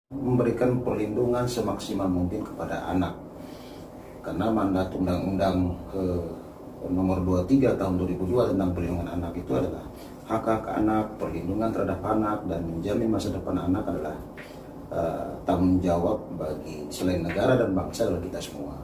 memberikan perlindungan semaksimal mungkin kepada anak, karena mandat Undang-Undang nomor 23 tahun 2002 tentang perlindungan anak itu adalah hak anak, perlindungan terhadap anak, dan menjamin masa depan anak adalah tanggung jawab bagi selain negara dan bangsa adalah kita semua.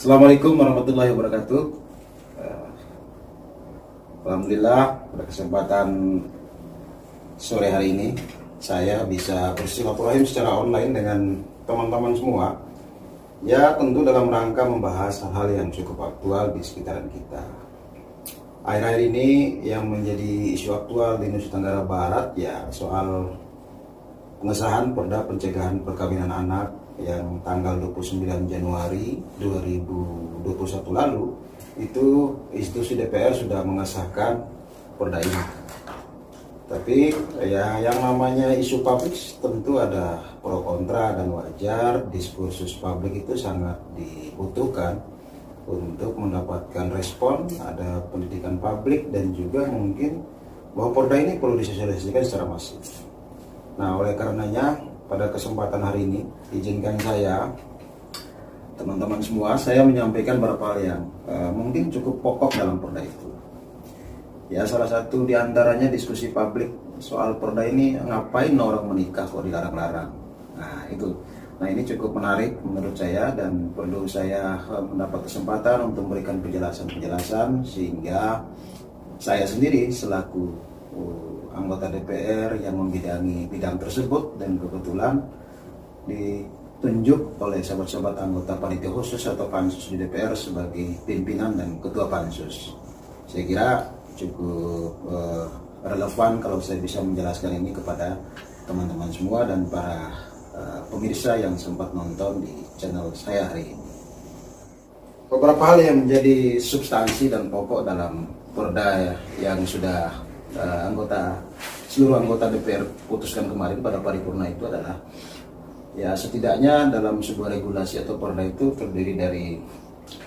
Assalamualaikum warahmatullahi wabarakatuh. Alhamdulillah pada kesempatan sore hari ini saya bisa bersilaturahim secara online dengan teman-teman semua. Ya, tentu dalam rangka membahas hal-hal yang cukup aktual di sekitaran kita. Akhir-akhir ini yang menjadi isu aktual di Nusa Tenggara Barat ya soal pengesahan Perda Pencegahan Perkawinan Anak yang tanggal 29 Januari 2021 lalu. Itu institusi DPR sudah mengesahkan perda ini. Tapi ya yang namanya isu publik tentu ada pro kontra, dan wajar diskursus publik itu sangat dibutuhkan untuk mendapatkan respon, ada pendidikan publik, dan juga mungkin bahwa perda ini perlu disosialisasikan secara masif. Nah, oleh karenanya pada kesempatan hari ini izinkan saya, teman-teman semua, saya menyampaikan beberapa hal yang mungkin cukup pokok dalam perda itu. Ya, salah satu diantaranya diskusi publik soal perda ini, ngapain orang menikah kok dilarang-larang. Nah itu, ini cukup menarik menurut saya, dan perlu saya mendapat kesempatan untuk memberikan penjelasan sehingga saya sendiri selaku anggota DPR yang membidangi bidang tersebut, dan kebetulan ditunjuk oleh sahabat-sahabat anggota panitia khusus atau pansus di DPR sebagai pimpinan dan ketua pansus. Saya kira cukup relevan kalau saya bisa menjelaskan ini kepada teman-teman semua dan para pemirsa yang sempat nonton di channel saya hari ini. Beberapa hal yang menjadi substansi dan pokok dalam perda yang sudah seluruh anggota DPR putuskan kemarin pada paripurna itu adalah, ya setidaknya dalam sebuah regulasi atau perda itu terdiri dari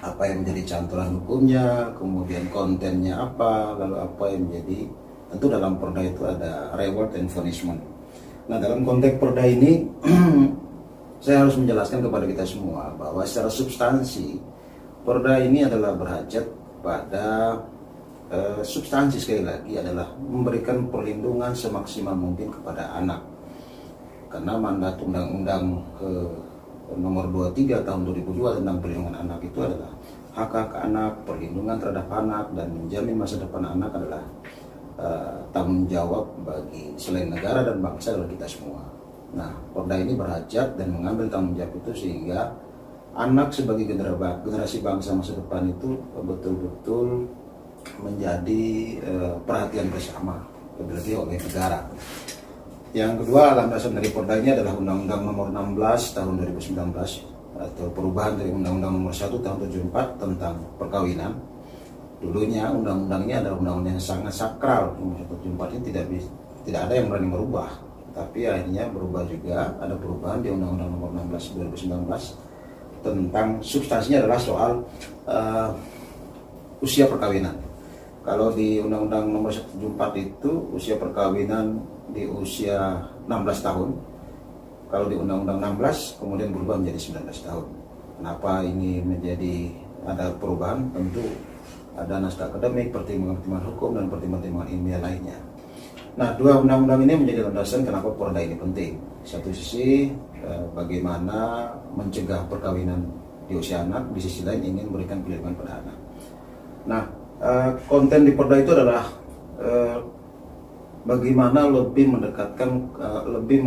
apa yang menjadi cantolan hukumnya, kemudian kontennya apa, lalu apa yang menjadi, tentu dalam perda itu ada reward and punishment. Nah, dalam konteks perda ini saya harus menjelaskan kepada kita semua bahwa secara substansi perda ini adalah berhajat pada substansi, sekali lagi, adalah memberikan perlindungan semaksimal mungkin kepada anak, karena mandat Undang-Undang nomor 23 tahun 2002 tentang perlindungan anak itu adalah hak anak, perlindungan terhadap anak, dan menjamin masa depan anak adalah tanggung jawab bagi selain negara dan bangsa adalah kita semua. Nah, perda ini berhajat dan mengambil tanggung jawab itu sehingga anak sebagai generasi bangsa masa depan itu betul-betul menjadi perhatian bersama, lebih-lebih oleh negara. Yang kedua, landasan dari perda ini adalah Undang-Undang nomor 16 tahun 2019 atau perubahan dari Undang-Undang nomor 1 tahun 74 tentang perkawinan. Dulunya undang-undang ini adalah undang-undang yang sangat sakral. Nomor 74 ini tidak ada yang berani merubah. Tapi akhirnya berubah juga, ada perubahan di Undang-Undang nomor 16 2019 tentang substansinya adalah soal usia perkawinan. Kalau di Undang-Undang nomor 74 itu usia perkawinan di usia 16 tahun. Kalau di Undang-Undang 16 kemudian berubah menjadi 19 tahun. Kenapa ini menjadi ada perubahan? Tentu ada naskah akademik, pertimbangan-pertimbangan hukum, dan pertimbangan-pertimbangan ilmiah lainnya. Nah, dua undang-undang ini menjadi landasan kenapa perda ini penting. Satu sisi bagaimana mencegah perkawinan di usia anak, di sisi lain ingin memberikan perlindungan pada anak. Nah, konten di perda itu adalah bagaimana lebih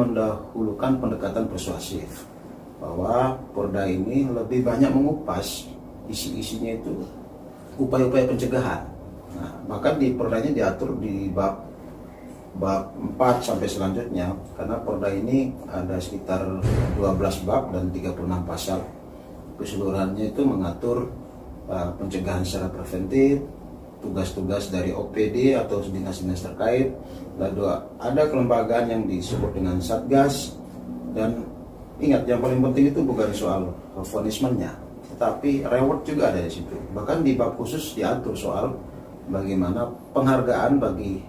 mendahulukan pendekatan persuasif, bahwa perda ini lebih banyak mengupas isi-isinya itu upaya-upaya pencegahan. Nah, bahkan di perdanya diatur di bab 4 sampai selanjutnya, karena perda ini ada sekitar 12 bab dan 36 pasal. Keseluruhannya itu mengatur pencegahan secara preventif, tugas-tugas dari OPD atau dinas-dinas terkait, lalu ada kelembagaan yang disebut dengan Satgas. Dan ingat, yang paling penting itu bukan soal punishment-nya, tetapi reward juga ada di situ. Bahkan di bab khusus diatur soal bagaimana penghargaan bagi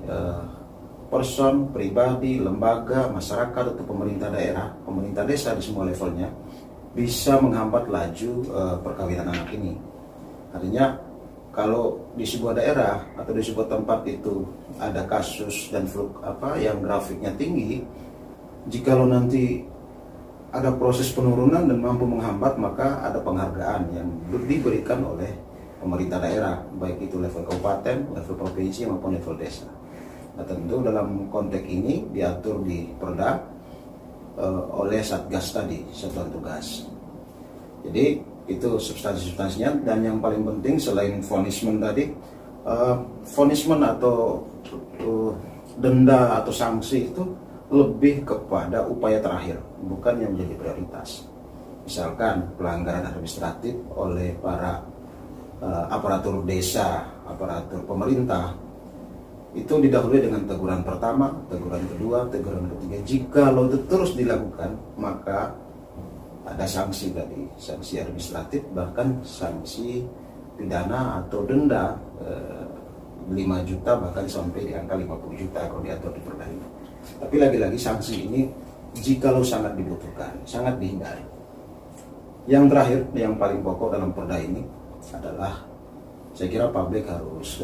person, pribadi, lembaga, masyarakat atau pemerintah daerah, pemerintah desa di semua levelnya bisa menghambat laju perkawinan anak ini. Artinya kalau di sebuah daerah atau di sebuah tempat itu ada kasus dan yang grafiknya tinggi, jikalau nanti ada proses penurunan dan mampu menghambat, maka ada penghargaan yang diberikan oleh pemerintah daerah, baik itu level kabupaten, level provinsi maupun level desa. Nah, tentu dalam konteks ini diatur di Perda oleh Satgas tadi, satuan tugas. Jadi itu substansi-substansinya. Dan yang paling penting selain punishment tadi, punishment atau denda atau sanksi itu lebih kepada upaya terakhir, bukan yang menjadi prioritas. Misalkan pelanggaran administratif oleh para aparatur desa, aparatur pemerintah, itu didahului dengan teguran pertama, teguran kedua, teguran ketiga. Jika itu terus dilakukan, maka ada sanksi tadi, sanksi administratif, bahkan sanksi pidana atau denda 5 juta bahkan sampai di angka 50 juta kalau diatur di Perda ini. Tapi lagi-lagi sanksi ini jikalau sangat dibutuhkan, sangat dihindari. Yang terakhir, yang paling pokok dalam Perda ini adalah, saya kira publik harus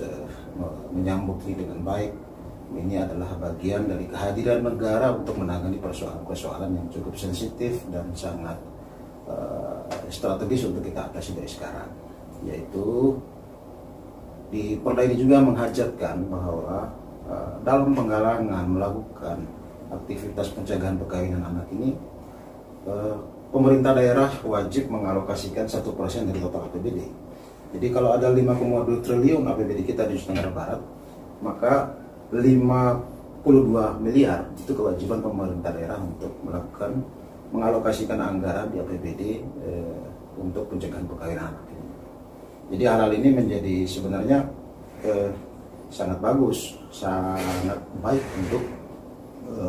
menyambut ini dengan baik. Ini adalah bagian dari kehadiran negara untuk menangani persoalan-persoalan yang cukup sensitif dan sangat strategis untuk kita atasi dari sekarang. Yaitu di Perda ini juga menghajatkan bahwa dalam penggalangan melakukan aktivitas pencegahan perkawinan anak ini, pemerintah daerah wajib mengalokasikan 1% dari total APBD. Jadi kalau ada 5,2 triliun APBD kita di Nusa Tenggara Barat, maka 52 miliar itu kewajiban pemerintah daerah untuk mengalokasikan anggaran di APBD untuk pencegahan perkawinan anak ini. Jadi hal ini menjadi sebenarnya sangat bagus, sangat baik untuk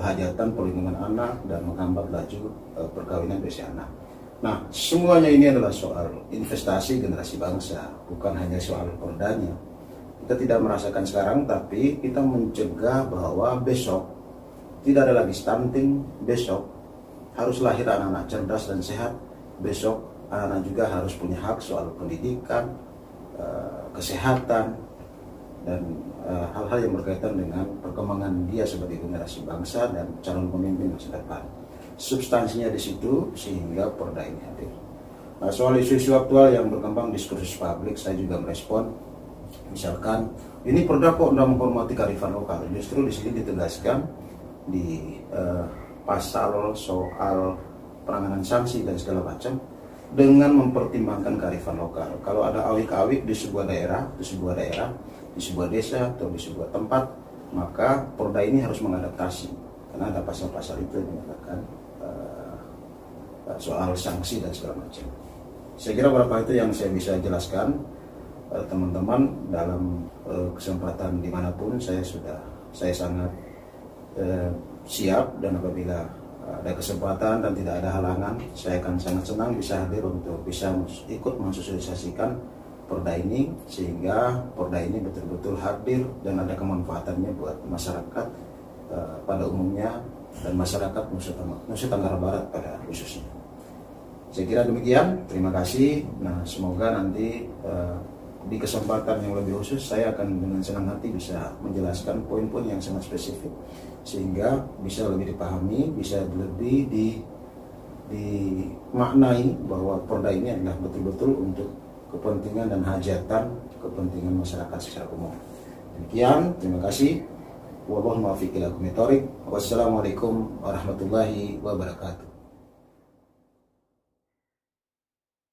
hajatan perlindungan anak dan menghambat laju perkawinan usia anak. Nah, semuanya ini adalah soal investasi generasi bangsa, bukan hanya soal perdanya. Kita tidak merasakan sekarang, tapi kita mencegah bahwa besok tidak ada lagi stunting, besok harus lahir anak-anak cerdas dan sehat, besok anak-anak juga harus punya hak soal pendidikan, kesehatan, dan hal-hal yang berkaitan dengan perkembangan dia sebagai generasi bangsa dan calon pemimpin masa depan. Substansinya di situ sehingga Perda ini hadir. Nah, soal isu-isu aktual yang berkembang diskursus publik, saya juga merespon. Misalkan ini Perda kok tidak menghormati kearifan lokal. Justru di sini ditegaskan di pasal soal penanganan sanksi dan segala macam dengan mempertimbangkan kearifan lokal. Kalau ada awik-awik di sebuah daerah, di sebuah desa atau di sebuah tempat, maka Perda ini harus mengadaptasi, karena ada pasal-pasal itu yang menyatakan soal sanksi dan segala macam. Saya kira beberapa itu yang saya bisa jelaskan. Teman-teman, dalam kesempatan dimanapun saya sangat siap, dan apabila ada kesempatan dan tidak ada halangan, saya akan sangat senang bisa hadir untuk bisa ikut mensosialisasikan Perda ini, sehingga Perda ini betul-betul hadir dan ada kemanfaatannya buat masyarakat pada umumnya dan masyarakat Nusa Tenggara Barat pada khususnya. Saya kira demikian, terima kasih. Nah, semoga nanti di kesempatan yang lebih khusus saya akan dengan senang hati bisa menjelaskan poin-poin yang sangat spesifik sehingga bisa lebih dipahami, bisa lebih dimaknai bahwa Perda ini adalah betul-betul untuk kepentingan dan hajatan kepentingan masyarakat secara umum. Demikian, terima kasih. Wassalamualaikum warahmatullahi wabarakatuh.